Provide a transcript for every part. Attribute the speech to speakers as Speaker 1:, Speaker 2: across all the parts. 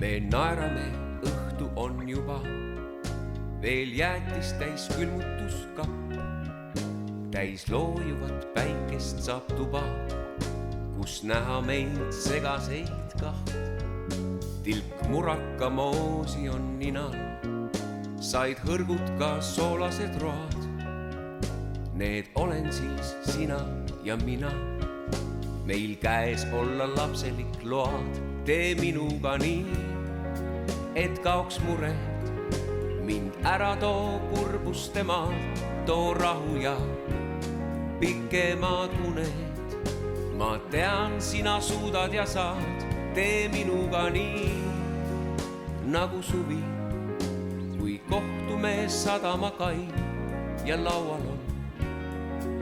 Speaker 1: me naerame, õhtu on juba, veel jäätist täis külmutuskapp. Täis loojuvat päikest saab tuba, kus näha meid segaseid kaht. Tilk muraka moosi on ninal, said hõrgud ka soolased road. Need olen siis sina ja mina, meil käes olla lapselik load. Tee minuga nii, et kaoks mured, mind ära too kurbuste maalt, too rahu ja pikemad uned. Ma tean, sina suudad ja saad, tee minuga nii nagu suvi, kui kohtume sadamakai ja laual on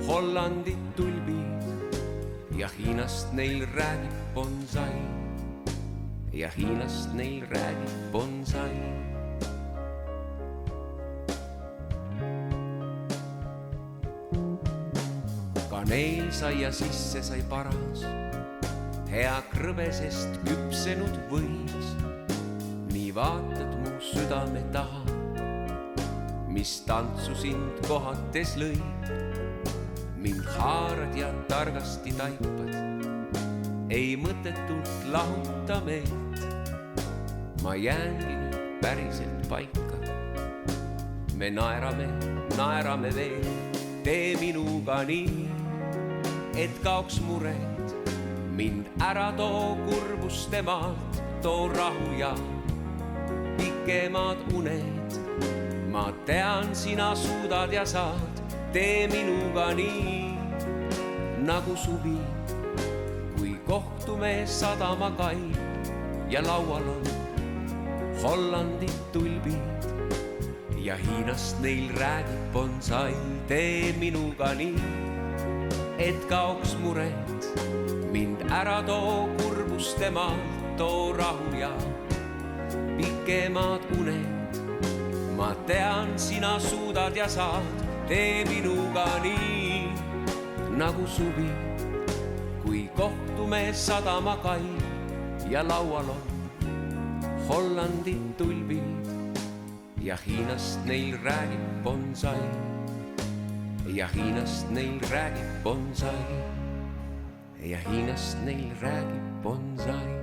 Speaker 1: Hollandi tulbid ja Hiinast neil räägib bonsai. Ja Hiinast neil räägib bonsai. Kaneel sai ja sisse sai paras, hea krõbesest küpsenud võis. Nii vaatad mu südame taha, mis tantsu sind kohates lõi. Mind haarad ja targasti taipad, ei mõttetult lahuta meid. Ma jäängi nüüd päriselt paika, me naerame veel. Tee minuga nii, et kaoks mured, mind ära too kurbuste maalt, too rahu ja pikemad uned. Ma tean, sina suudad ja saad, tee minuga nii nagu suvi, kui kohtume sadamakai ja laual on Hollandi tulbid ja Hiinast neil räägib bonsai. Tee minuga nii, et kaoks mured, mind ära too kurbuste maalt, too rahu ja pikemad uned. Ma tean, sina suudad ja saad, tee minuga nii nagu suvi, kui kohtume sadamakai ja laual on Hollandi tulbid ja Hiinast neil räägib bonsai. Ja Hiinast neil räägib bonsai. Ja Hiinast neil räägib bonsai.